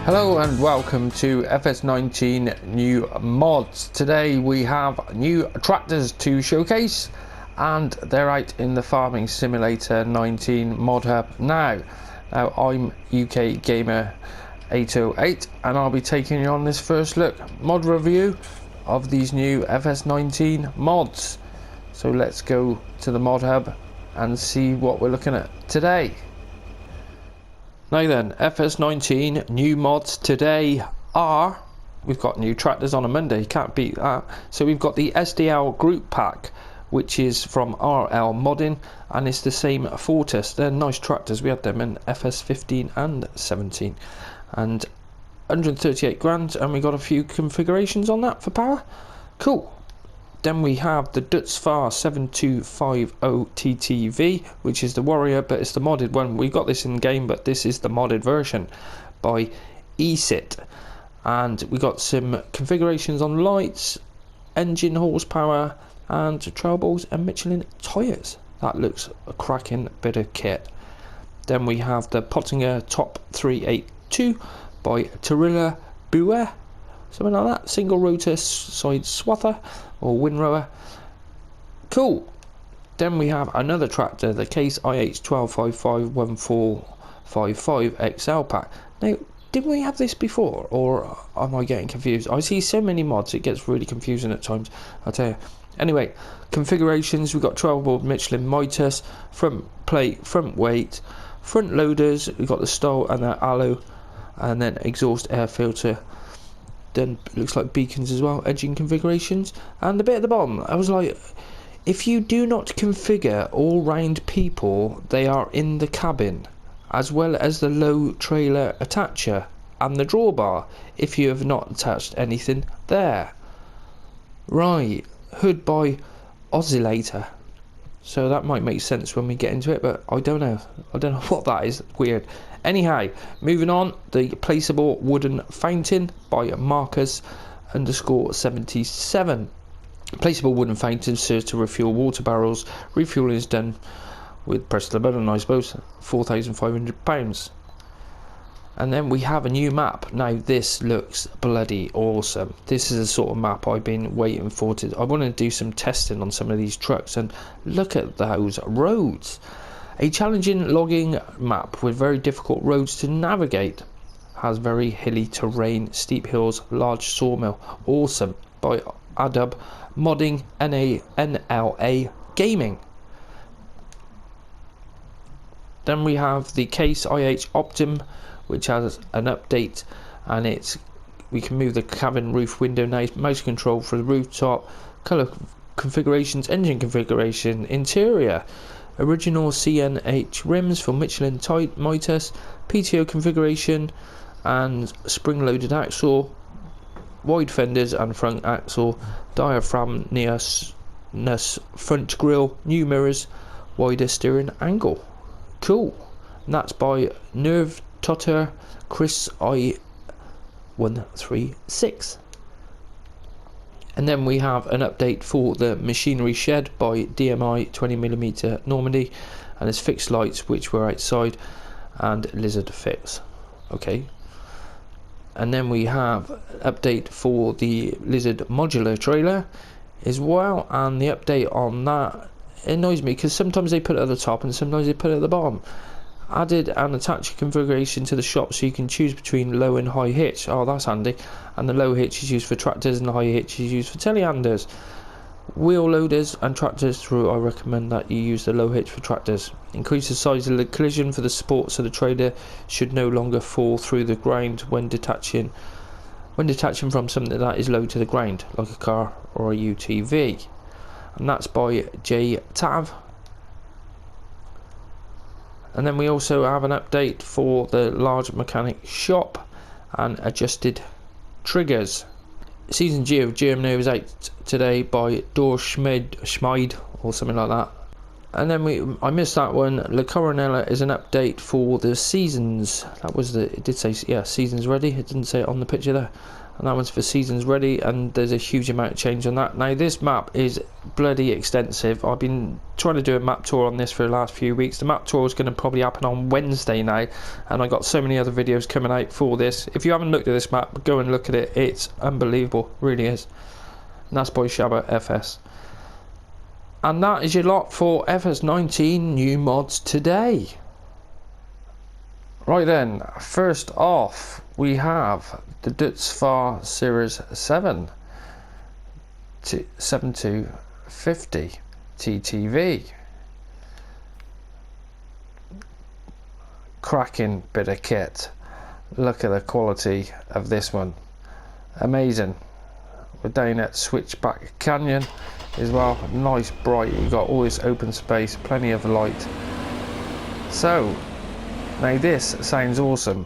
Hello and welcome to FS19 new mods. Today we have new tractors to showcase and they're out in the Farming Simulator 19 mod hub now. I'm UK Gamer 808 and I'll be taking you on this first look mod review of these new FS19 mods. So let's go to the mod hub and see what we're looking at today. Now then, FS19 new mods today are, we've got new tractors on a Monday, can't beat that. So we've got the SDL group pack, which is from RL Modding, and it's the same Fortis. They're nice tractors, we had them in FS15 and 17. And 138 grand, and we got a few configurations on that for power. Cool. Then we have the Deutzfahr 7250 TTV, which is the Warrior, but it's the modded one. We got this in game, but this is the modded version by Esit. And we got some configurations on lights, engine horsepower, and trail balls and Michelin tyres. That looks a cracking bit of kit. Then we have the Poettinger Top 382 by Tarilla Bue, something like that. Single rotor side swather or windrower. Cool. Then we have another tractor, the Case IH 1255-1455 XL pack. Now, didn't we have this before, or am I getting confused? I see so many mods, it gets really confusing at times, I'll tell you. Anyway, configurations, we've got 12 board Michelin Mitas, front plate, front weight, front loaders, we've got the style and the aloe, and then exhaust air filter. Then looks like beacons as well, edging configurations, and the bit at the bottom, I was like, if you do not configure all round people, they are in the cabin, as well as the low trailer attacher and the drawbar, if you have not attached anything there. Right, hood by oscillator, so that might make sense when we get into it, but I don't know what that is. Weird. Anyhow, moving on, the Placeable Woodenfountain by Marcus_77. Placeable Woodenfountain serves to refuel water barrels. Refueling is done with press the button, I suppose. £4,500. And then we have a new map. Now this looks bloody awesome. This is the sort of map I've been waiting for. I want to do some testing on some of these trucks, and look at those roads. A challenging logging map with very difficult roads to navigate. Has very hilly terrain, steep hills, large sawmill. Awesome. By adub modding NLA Gaming. Then we have the Case IH Optim, which has an update, and we can move the cabin roof window now, mouse control for the rooftop, colour configurations, engine configuration, interior, original CNH rims for Michelin Mitas, PTO configuration, and spring loaded axle, wide fenders and front axle, diaphragmous front grille, new mirrors, wider steering angle. Cool. And that's by Nerve Totter Chris I136. And then we have an update for the machinery shed by DMI 20mm Normandy, and there's fixed lights which were outside and lizard fix. Okay. And then we have an update for the lizard modular trailer as well, and the update on that annoys me because sometimes they put it at the top and sometimes they put it at the bottom. Added and attached configuration to the shop so you can choose between low and high hitch. Oh, that's handy. And the low hitch is used for tractors and the high hitch is used for telehandlers. Wheel loaders and tractors through, I recommend that you use the low hitch for tractors. Increase the size of the collision for the support so the trailer should no longer fall through the ground when detaching from something that is low to the ground, like a car or a UTV. And that's by J Tav. And then we also have an update for the large mechanic shop and adjusted triggers. Season G of Germany was out today by Dor Schmid or something like that. And then I missed that one. La Coronella is an update for the seasons. That was it did say, yeah, seasons ready. It didn't say it on the picture there. and that one's for seasons ready, and there's a huge amount of change on that. Now this map is bloody extensive. I've been trying to do a map tour on this for the last few weeks. The map tour is going to probably happen on Wednesday now, and I got so many other videos coming out for this. If you haven't looked at this map, go and look at it. It's unbelievable, really is. And that's by Shabba FS. And that is your lot for FS19 new mods today. Right then, first off we have the Deutzfahr Series 7 to 7250 TTV. Cracking bit of kit. Look at the quality of this one. Amazing. We're down at Switchback Canyon as well. Nice bright, you got all this open space, plenty of light. So now this sounds awesome.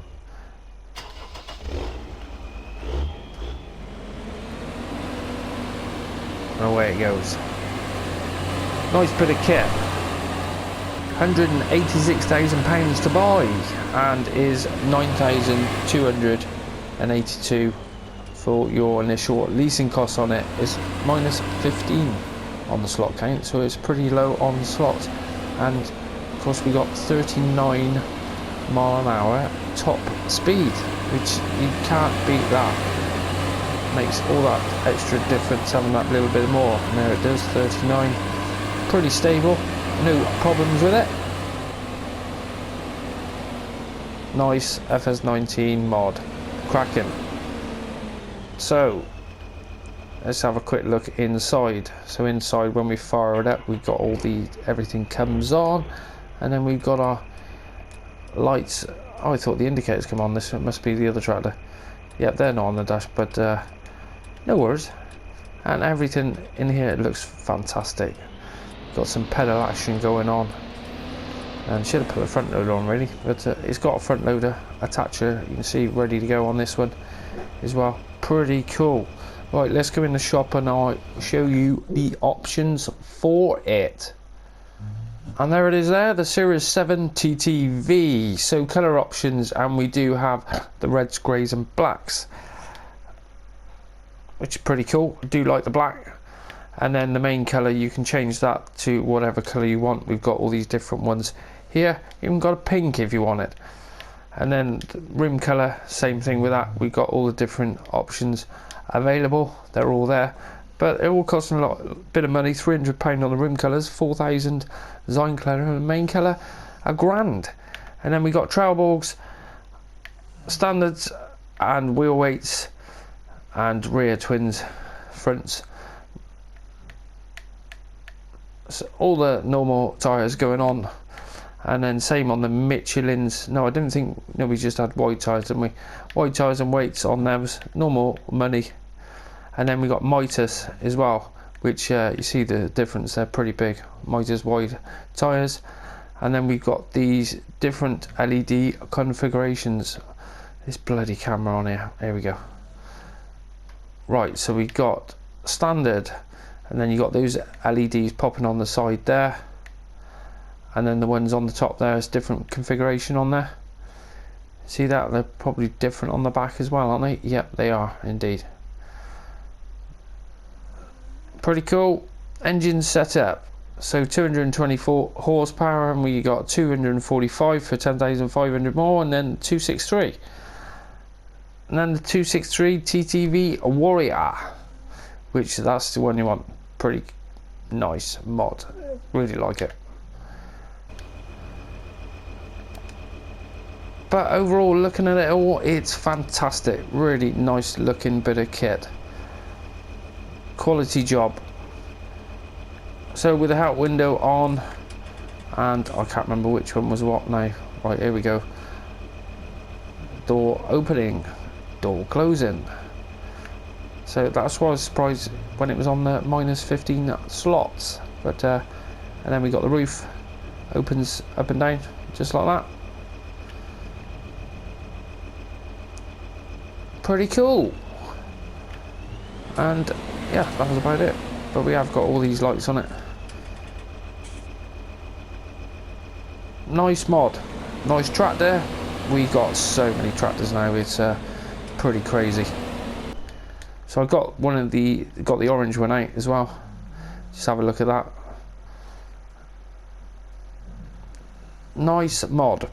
Away it goes. Nice bit of kit. £186,000 to buy, and is 9,282 for your initial leasing costs on it. Is minus 15 on the slot count, so it's pretty low on slots. And of course we got 39 mile an hour top speed, which you can't beat that. Makes all that extra difference having that little bit more. And there it does, 39. Pretty stable, no problems with it. Nice FS19 mod, cracking. So let's have a quick look inside. So inside, when we fire it up, we've got all the everything comes on, and then we've got our lights. Oh, I thought the indicators come on. This must be the other tractor. Yep, they're not on the dash, but no worries. And everything in here looks fantastic. Got some pedal action going on, and should have put a front loader on really, but it's got a front loader attacher, you can see, ready to go on this one as well. Pretty cool. Right, let's go in the shop and I'll show you the options for it. And there it is there, the Series 7 TTV. So colour options, and we do have the reds, greys and blacks, which is pretty cool. I do like the black. And then the main colour, you can change that to whatever colour you want. We've got all these different ones here. Even got a pink if you want it. And then the rim colour, same thing with that. We've got all the different options available. They're all there. But it all costs a bit of money. £300 on the rim colours, 4,000 design colour, and the main colour £1,000. And then we got trail bogs, standards, and wheel weights, and rear twins, fronts. So all the normal tyres going on, and then same on the Michelins. No, I didn't think. No, we just had white tyres, didn't we? White tyres and weights on those, normal money. And then we got Mitas as well, which you see the difference, they're pretty big. Mitas wide tyres. And then we've got these different LED configurations. This bloody camera on here, there we go. Right, so we got standard, and then you got those LEDs popping on the side there, and then the ones on the top there is different configuration on there. See that? They're probably different on the back as well, aren't they? Yep, they are indeed. Pretty cool. Engine setup, so 224 horsepower, and we got 245 for 10,500 more, and then 263, and then the 263 TTV Warrior, which that's the one you want. Pretty nice mod, really like it. But overall, looking at it all, it's fantastic. Really nice looking bit of kit. Quality job. So with the help window on, and I can't remember which one was what now. Right, here we go. Door opening, door closing. So that's why I was surprised when it was on the minus 15 slots. But and then we got the roof, opens up and down just like that. Pretty cool. And yeah, that was about it. But we have got all these lights on it. Nice mod, nice tractor. We got so many tractors now, it's pretty crazy. So I got got the orange one out as well. Just have a look at that. Nice mod.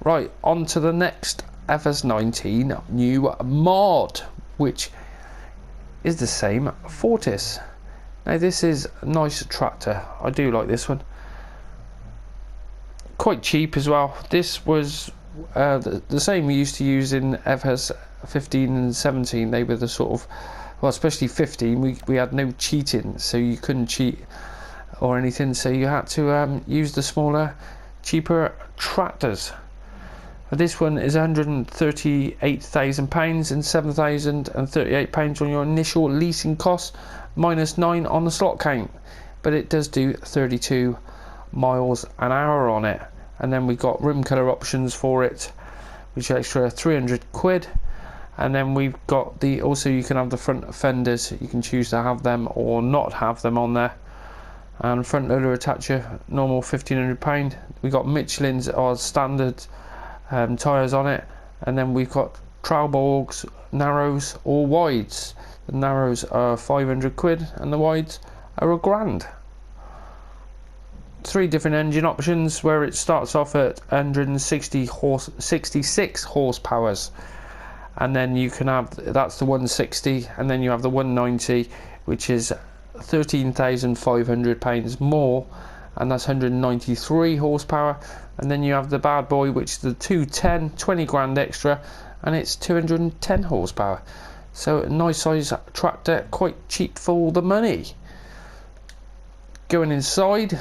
Right, on to the next FS19 new mod, which is the same Fortis. Now this is a nice tractor. I do like this one. Quite cheap as well. This was the same we used to use in FS15 and 17. They were the sort of, well, especially 15, we had no cheating, so you couldn't cheat or anything, so you had to use the smaller, cheaper tractors. This one is £138,000 and £7,038 on your initial leasing cost, -9 on the slot count, but it does do 32 miles an hour on it. And then we got room colour options for it, which are extra £300. And then we've got also you can have the front fenders, you can choose to have them or not have them on there. And front loader attacher, normal £1,500. We got Michelin's or standard tyres on it, and then we've got Trauborgs, narrows or wides. The narrows are £500 and the wides are £1,000. 3 different engine options, where it starts off at 66 horsepower, and then you can have, that's the 160, and then you have the 190, which is £13,500 more, and that's 193 horsepower. And then you have the bad boy, which is the 210, 20 grand extra, and it's 210 horsepower. So a nice size tractor, quite cheap for all the money. Going inside,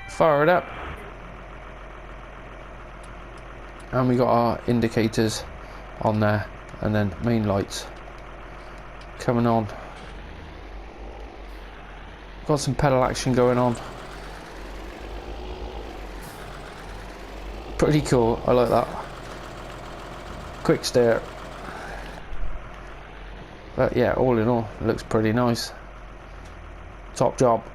fire it up, and we got our indicators on there, and then main lights coming on. Got some pedal action going on. Pretty cool, I like that. Quick steer. But yeah, all in all, it looks pretty nice. Top job.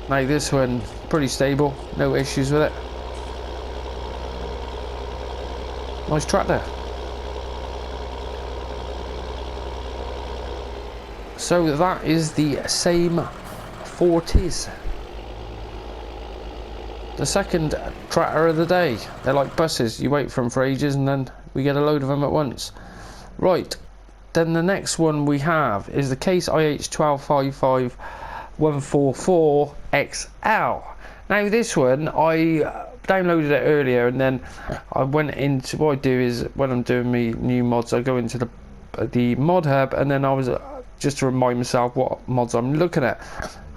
Now this one, pretty stable, no issues with it. Nice tractor. So that is the same Fortis. The second tractor of the day. They're like buses, you wait for them for ages and then we get a load of them at once. Right, then the next one we have is the Case IH1255144XL. Now this one, I downloaded it earlier, and then I went into, what I do is when I'm doing me new mods, I go into the mod hub, and then I was just to remind myself what mods I'm looking at,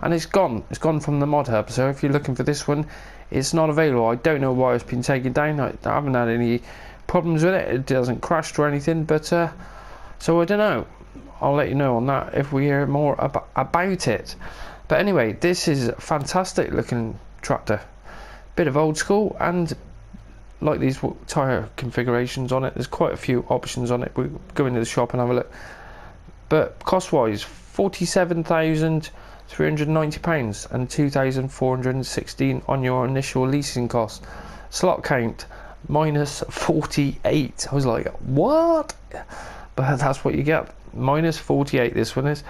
and it's gone from the mod hub. So if you're looking for this one, it's not available. I don't know why it's been taken down. I haven't had any problems with it. It doesn't crash or anything, but so I don't know. I'll let you know on that if we hear more about it. But anyway, this is a fantastic looking tractor. Bit of old school, and like these tyre configurations on it, there's quite a few options on it. We'll go into the shop and have a look. But cost wise, £47,390 and £2,416 on your initial leasing cost. Slot count -48. I was like, what? But that's what you get, -48 this one is.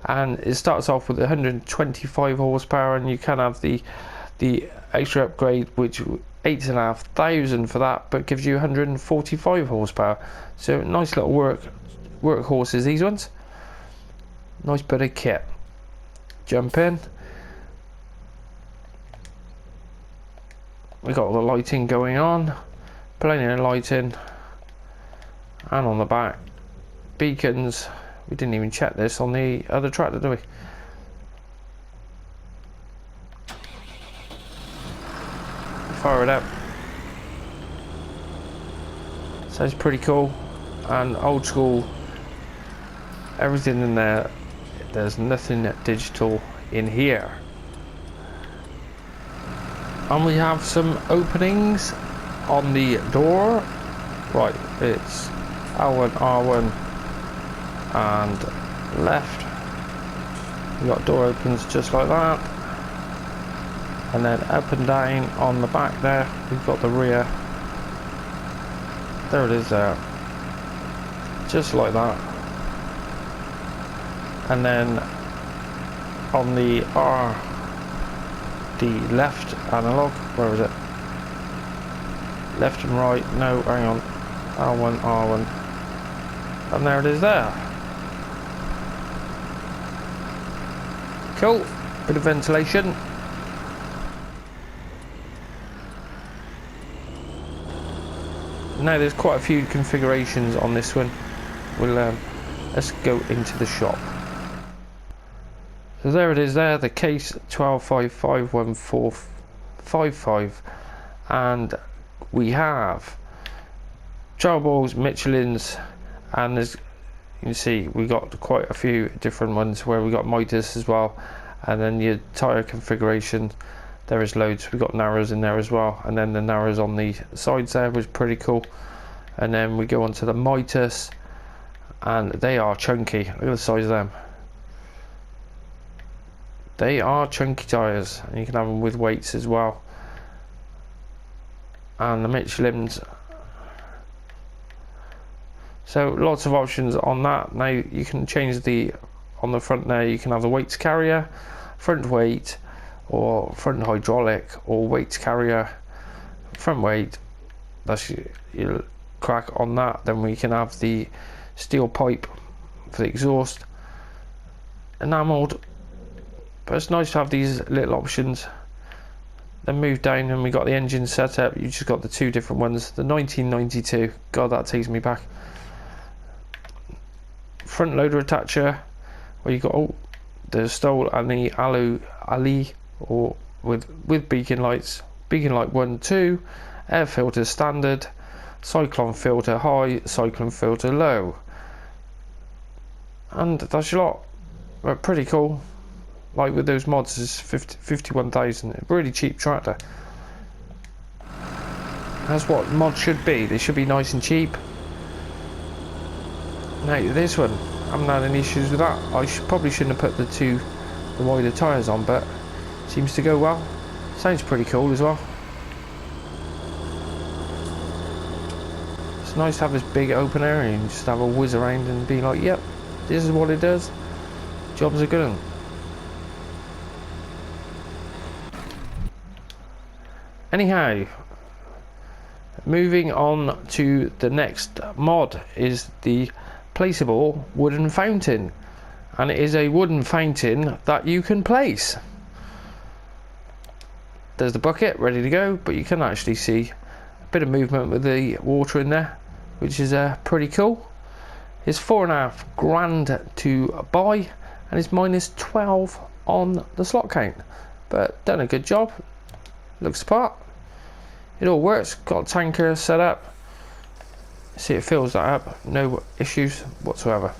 And it starts off with 125 horsepower, and you can have the extra upgrade, which 8,500 for that, but gives you 145 horsepower. So nice little workhorses, these ones. Nice bit of kit. Jump in. We got all the lighting going on, plenty of lighting, and on the back beacons. We didn't even check this on the other tractor, did we? Fire it up. Sounds pretty cool and old school. Everything in there. There's nothing digital in here. And we have some openings on the door. Right, it's L1, R1 and left. We got door opens just like that. And then up and down on the back there, we've got the rear. There it is there. just like that. And then on the left analog, where is it? Left and right, no, hang on, R1, R1, and there it is there. Cool, bit of ventilation. Now there's quite a few configurations on this one. We'll let's go into the shop. So there it is there, the case 12551455, and we have child balls, Michelin's, and there's, you can see we got quite a few different ones where we got miters as well, and then your tyre configuration, there is loads. We got narrows in there as well, and then the narrows on the sides there was pretty cool. And then we go on to the miters, and they are chunky. Look at the size of them. They are chunky tyres, and you can have them with weights as well. And the Michelin's, so lots of options on that. Now you can change the, on the front there you can have the weights carrier, front weight, or front hydraulic, or weights carrier, front weight. That's your crack on that. Then we can have the steel pipe for the exhaust, enamelled. But it's nice to have these little options. Then move down and we got the engine setup. You just got the two different ones. The 1992, god, that takes me back. Front loader attacher, where you got the stole and the Ali, or with beacon lights. Beacon light 1, 2, air filter standard, cyclone filter high, cyclone filter low, and that's your lot. But pretty cool. Like with those mods, is 51,000. Really cheap tractor. That's what mods should be. They should be nice and cheap. Now this one, I haven't had any issues with that. I probably shouldn't have put the wider tyres on, but seems to go well. Sounds pretty cool as well. It's nice to have this big open area and just have a whiz around and be like, yep, this is what it does. Jobs are good one. Anyhow, moving on to the next mod is the Placeable Woodenfountain, and it is a wooden fountain that you can place. There's the bucket ready to go, but you can actually see a bit of movement with the water in there, which is pretty cool. It's $4,500 to buy, and it's -12 on the slot count, but done a good job. Looks the part. It all works. Got a tanker set up. See, it fills that up. No issues whatsoever.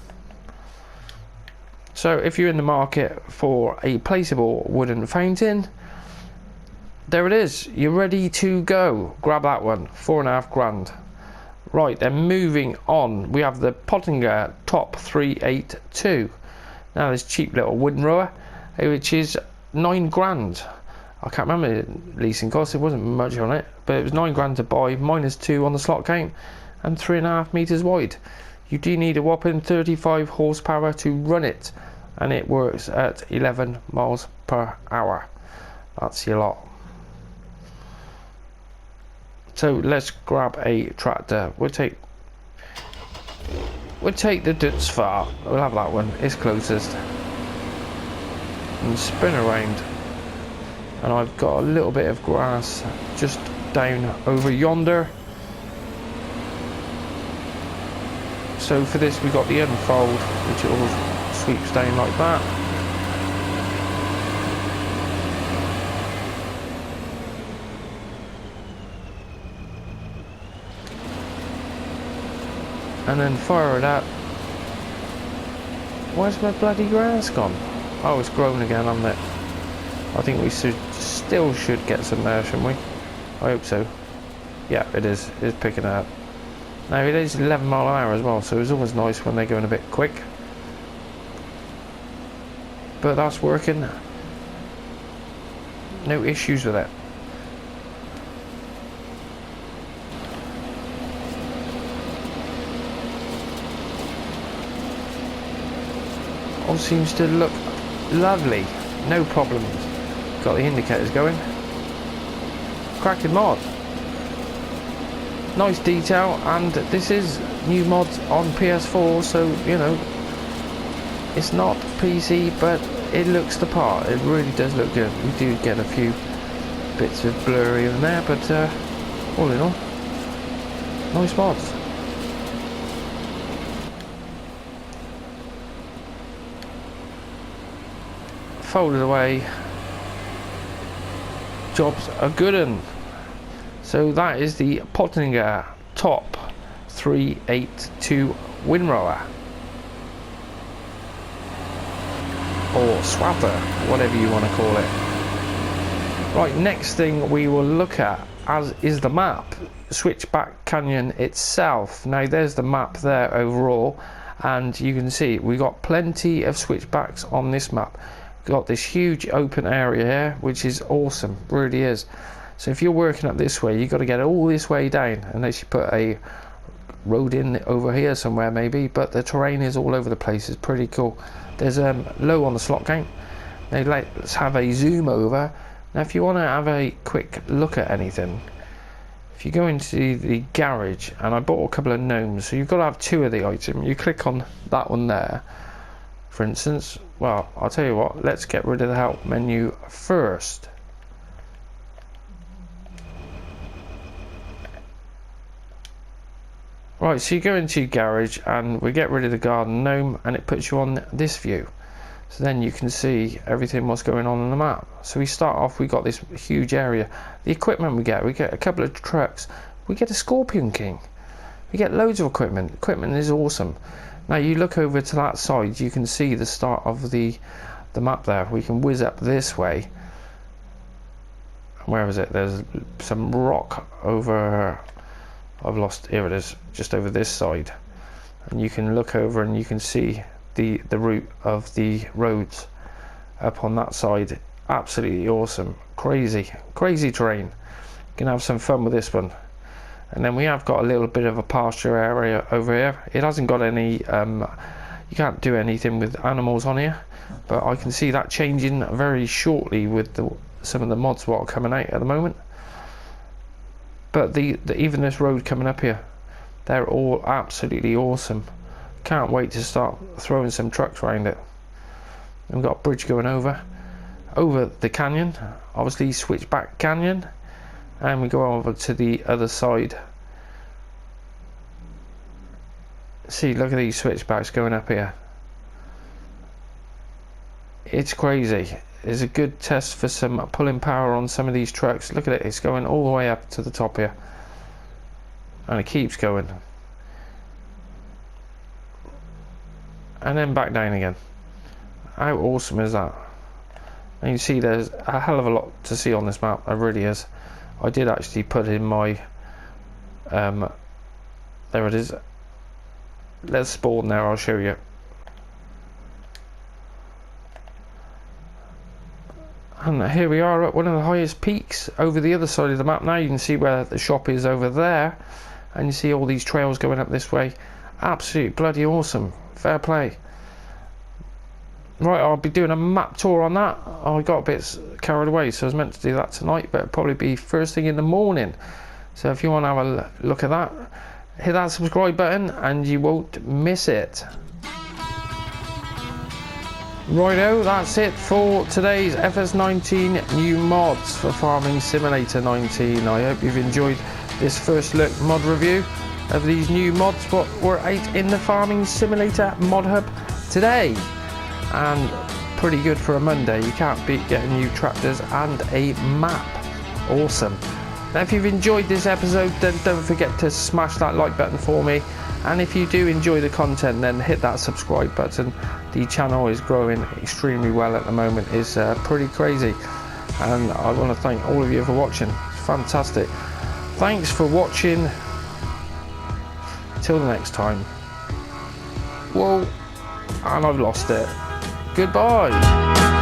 So if you're in the market for a placeable wooden fountain, there it is. You're ready to go. Grab that one. $4,500. Right, then moving on, we have the Poettinger Top 382. Now this cheap little wooden rower, which is $9,000. I can't remember the leasing cost, it wasn't much on it, but it was $9,000 to buy, -2 on the slot count, and 3.5 meters wide. You do need a whopping 35 horsepower to run it, and it works at 11 miles per hour. That's your lot. So let's grab a tractor. We'll take the Deutzfahr. We'll have that one, it's closest. And spin around. And I've got a little bit of grass just down over yonder. So for this we got the unfold, which it all sweeps down like that. And then fire it up. Where's my bloody grass gone? Oh, it's grown again, hasn't it? I think we still should get some there, shouldn't we? I hope so. Yeah, it is. It's picking it up. Now it is 11 mile an hour as well, so it's always nice when they're going a bit quick. But that's working. No issues with it. all seems to look lovely, no problems. Got the indicators going. Cracking mod. Nice detail, and this is new mods on PS4, so you know it's not PC, but it looks the part. It really does look good. We do get a few bits of blurry in there, but all in all, nice mods. Folded away. Job's a good one. So that is the Poettinger Top 382 windrower, or swather, whatever you want to call it. Right, next thing we will look at as is the map, Switchback Canyon itself. Now there's the map there overall, and you can see we got plenty of switchbacks on this map. Got this huge open area here, which is awesome, really is. So if you're working up this way, you've got to get all this way down, unless you put a road in over here somewhere maybe, but the terrain is all over the place. It's pretty cool. There's low on the slot count. Now let's have a zoom over. Now if you want to have a quick look at anything, if you go into the garage, and I bought a couple of gnomes, so you've got to have two of the item. You click on that one there, for instance. Well, I'll tell you what, let's get rid of the help menu first. Right, so you go into garage and we get rid of the garden gnome, and it puts you on this view. So then you can see everything what's going on the map. So we start off, we got this huge area. The equipment we get a couple of trucks, we get a Scorpion King. We get loads of equipment. Equipment is awesome. Now you look over to that side, you can see the start of the map there. We can whiz up this way. Where is it? There's some rock over, I've lost, here it is, just over this side. And you can look over and you can see the route of the roads up on that side. Absolutely awesome. Crazy terrain. You can have some fun with this one. And then we have got a little bit of a pasture area over here. It hasn't got any, you can't do anything with animals on here, but I can see that changing very shortly with some of the mods what are coming out at the moment. But even this road coming up here, they're all absolutely awesome. Can't wait to start throwing some trucks around it. And we've got a bridge going over the canyon, obviously Switchback Canyon, and we go over to the other side. See, look at these switchbacks going up here. It's crazy. It's a good test for some pulling power on some of these trucks. Look at it, it's going all the way up to the top here, and it keeps going, and then back down again. How awesome is that? And you see there's a hell of a lot to see on this map. There really is. I did actually put in my there it is. Let's spawn there, I'll show you. And here we are at one of the highest peaks over the other side of the map now. You can see where the shop is over there, and you see all these trails going up this way. Absolute bloody awesome. Fair play. Right, I'll be doing a map tour on that. I got a bit carried away, so I was meant to do that tonight, but it'll probably be first thing in the morning. So if you want to have a look at that, hit that subscribe button and you won't miss it. Righto, that's it for today's FS19 new mods for Farming Simulator 19. I hope you've enjoyed this first look mod review of these new mods what were out in the Farming Simulator mod hub today. And pretty good for a Monday. You can't beat getting new tractors and a map. Awesome. Now if you've enjoyed this episode, then don't forget to smash that like button for me, and if you do enjoy the content, then hit that subscribe button. The channel is growing extremely well at the moment. It's pretty crazy, and I want to thank all of you for watching. It's fantastic. Thanks for watching. Till the next time. Whoa, and I've lost it. Goodbye.